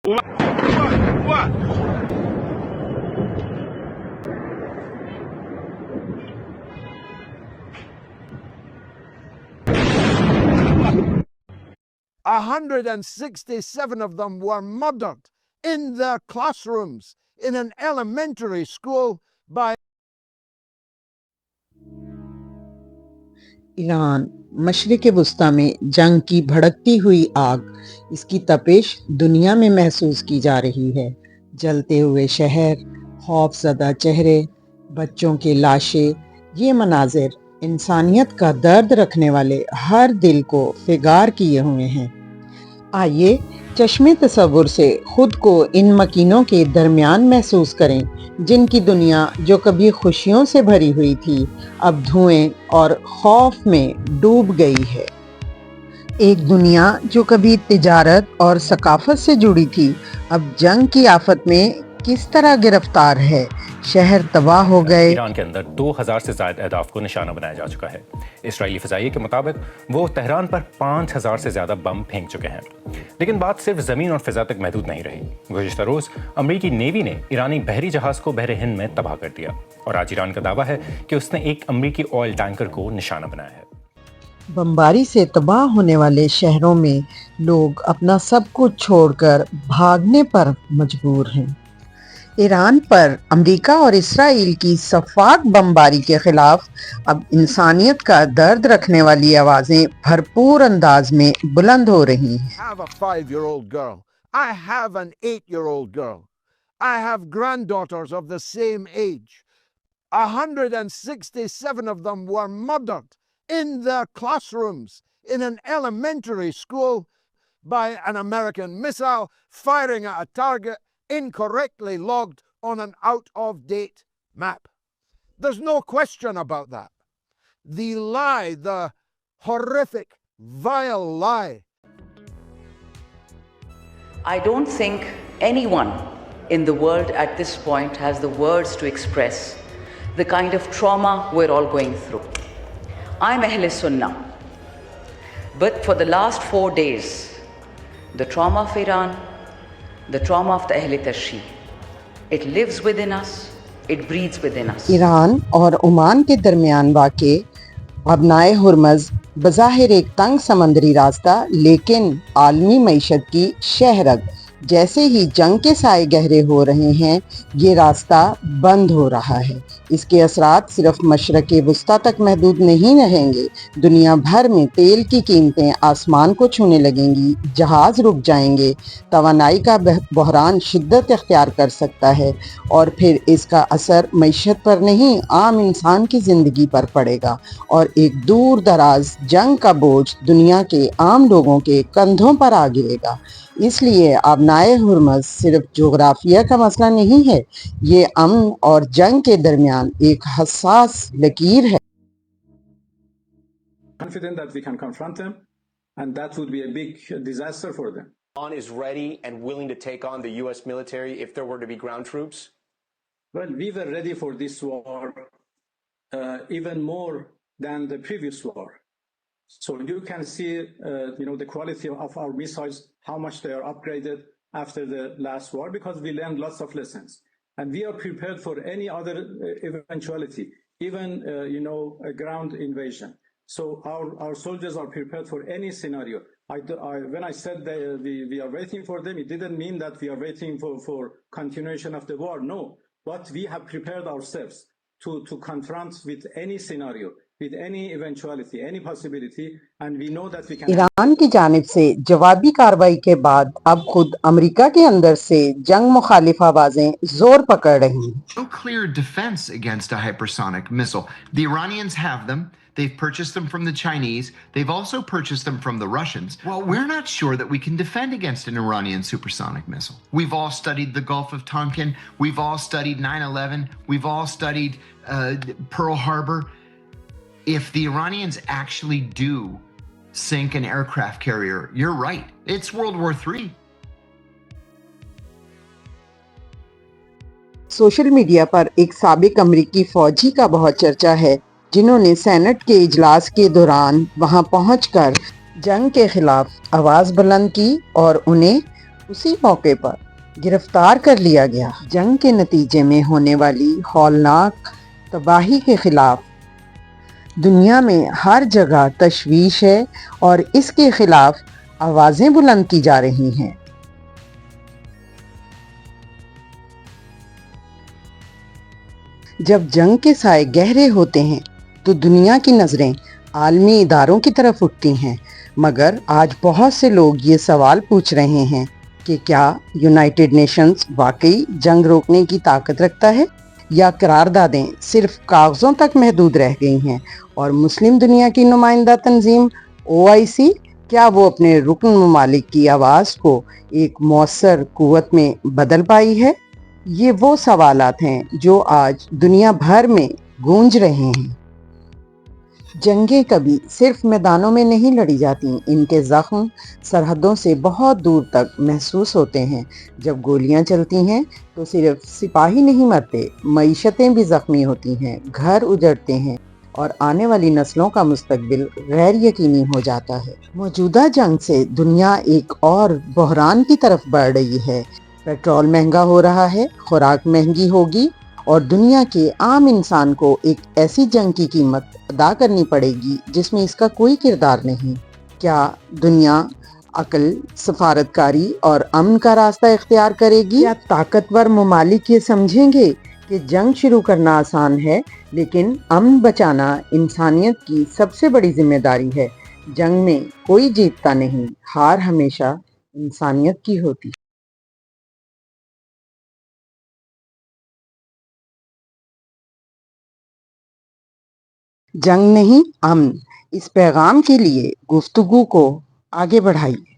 What? 167 of them were murdered in their classrooms in an elementary school by Iran मशरिक़ वुस्ता में जंग की भड़कती हुई आग, इसकी तपिश दुनिया में महसूस की जा रही है। जलते हुए शहर, खौफज़दा चेहरे, बच्चों के लाशें, ये मनाजिर इंसानियत का दर्द रखने वाले हर दिल को फिगार किए हुए हैं। आइए चश्मे तसव्वुर से खुद को इन मकीनों के दरमियान महसूस करें, जिनकी दुनिया जो कभी खुशियों से भरी हुई थी, अब धुएं और खौफ में डूब गई है। एक दुनिया जो कभी तिजारत और सकाफत से जुड़ी थी, अब जंग की आफत में किस तरह गिरफ्तार है। शहर तबाह हो गए। ईरान के अंदर 2000 से ज्यादा अहदाफ को निशाना बनाया जा चुका है। इजरायली फ़ज़ाइये के मुताबिक वो तेहरान पर 5000 से ज्यादा बम फेंक चुके हैं। लेकिन बात सिर्फ जमीन और फिजा तक महदूद नहीं रही। गुज़िश्ता रोज अमरीकी नेवी ने ईरानी बहरी जहाज को बहरे हिंद में तबाह कर दिया और आज ईरान का दावा है कि उसने एक अमरीकी ऑयल टैंकर को निशाना बनाया है। बमबारी से तबाह होने वाले शहरों में लोग अपना सब कुछ छोड़कर भागने पर मजबूर हैं। ईरान पर अमेरिका और इसराइल की सफाक बमबारी के खिलाफ अब इंसानियत का दर्द रखने वाली आवाजें भरपूर अंदाज में बुलंद हो रही हैं। I have a 5-year-old girl. I have an 8-year-old girl. I have granddaughters of the same age. 167 of them were murdered in their classrooms in an elementary school by an American missile firing at a target incorrectly logged on an out-of-date map. There's no question about that. The lie, the horrific, vile lie. I don't think anyone in the world at this point has the words to express the kind of trauma we're all going through. I'm Ahl Sunnah, but for the last 4 days, the trauma of Iran, the trauma of the Ahl Tashri, it lives within us, it breathes within us. Iran और Oman के दरमियान वाक़े अबनाए हुर्मज़ बज़ाहिर एक तंग समंदरी रास्ता, लेकिन आलमी मईशत की शहरग। जैसे ही जंग के साए गहरे हो रहे हैं, ये रास्ता बंद हो रहा है। इसके असरात सिर्फ मशरिक़ वुस्ता तक महदूद नहीं रहेंगे। दुनिया भर में तेल की कीमतें आसमान को छूने लगेंगी, जहाज़ रुक जाएंगे, तवानाई का बहरान शिद्दत इख्तियार कर सकता है और फिर इसका असर मईशत पर नहीं, आम इंसान की ज़िंदगी पर पड़ेगा और एक दूर दराज जंग का बोझ दुनिया के आम लोगों के कंधों पर आ गिरेगा। इसलिए अबनाए हुर्मज़ सिर्फ जोग्राफिया का मसला नहीं है, ये अमन और जंग के दरमियान एक हसास लकीर है। Confident that we can confront them, and that would be a big disaster for them. Iran is ready and willing to take on the U.S. military if there were to be ground troops? Well, we were ready for this war even more than the previous war. So you can see, the quality of our missiles, how much they are upgraded after the last war, because we learned lots of lessons. And we are prepared for any other eventuality, even, a ground invasion. So our soldiers are prepared for any scenario. When I said that we are waiting for them, it didn't mean that we are waiting for continuation of the war. No, but we have prepared ourselves to confront with any scenario, with any eventuality, any possibility, and we know that we can. Iran की जानिब से जवाबी कार्रवाई के बाद अब खुद America के अंदर से जंग मुखालिफ आवाजें जोर पकड़ रही हैं। No clear defense against a hypersonic missile. The Iranians have them. They've purchased them from the Chinese. They've also purchased them from the Russians. Well, we're not sure that we can defend against an Iranian supersonic missile. We've all studied the Gulf of Tonkin. We've all studied 9/11. We've all studied Pearl Harbor. If the Iranians actually do sink an aircraft carrier, you're right. It's World War III. Social media पर एक साबिक अमरीकी फौजी का बहुत चर्चा है, जिन्होंने सेनेट के इजलास के दौरान वहां पहुंचकर जंग के खिलाफ आवाज़ बुलंद की और उन्हें उसी मौके पर गिरफ्तार कर लिया गया। जंग के नतीजे में होने वाली हौलनाक तबाही के खिलाफ दुनिया में हर जगह तशवीश है और इसके खिलाफ आवाजें बुलंद की जा रही हैं। जब जंग के साए गहरे होते हैं तो दुनिया की नजरें आलमी इदारों की तरफ उठती हैं, मगर आज बहुत से लोग ये सवाल पूछ रहे हैं कि क्या यूनाइटेड नेशंस वाकई जंग रोकने की ताकत रखता है या करारदादें सिर्फ कागजों तक महदूद रह गई हैं और मुस्लिम दुनिया की नुमाइंदा तंजीम OIC क्या वो अपने रुकन ममालिक की आवाज़ को एक मौसर कुव्वत में बदल पाई है? ये वो सवालात हैं जो आज दुनिया भर में गूंज रहे हैं। जंगें कभी सिर्फ मैदानों में नहीं लड़ी जाती, इनके जख्म सरहदों से बहुत दूर तक महसूस होते हैं। जब गोलियां चलती हैं तो सिर्फ सिपाही नहीं मरते, मईशतें भी जख्मी होती हैं, घर उजड़ते हैं और आने वाली नस्लों का मुस्तकबिल गैर यकीनी हो जाता है। मौजूदा जंग से दुनिया एक और बहरान की तरफ बढ़ रही है। पेट्रोल महंगा हो रहा है, खुराक महंगी होगी और दुनिया के आम इंसान को एक ऐसी जंग की कीमत अदा करनी पड़ेगी जिसमें इसका कोई किरदार नहीं। क्या दुनिया अक्ल, सफारतकारी और अमन का रास्ता इख्तियार करेगी या ताकतवर ममालिक ये समझेंगे कि जंग शुरू करना आसान है लेकिन अमन बचाना इंसानियत की सबसे बड़ी जिम्मेदारी है। जंग में कोई जीतता नहीं, हार हमेशा इंसानियत की होती। जंग नहीं, अमन, इस पैगाम के लिए गुफ्तगू को आगे बढ़ाइए।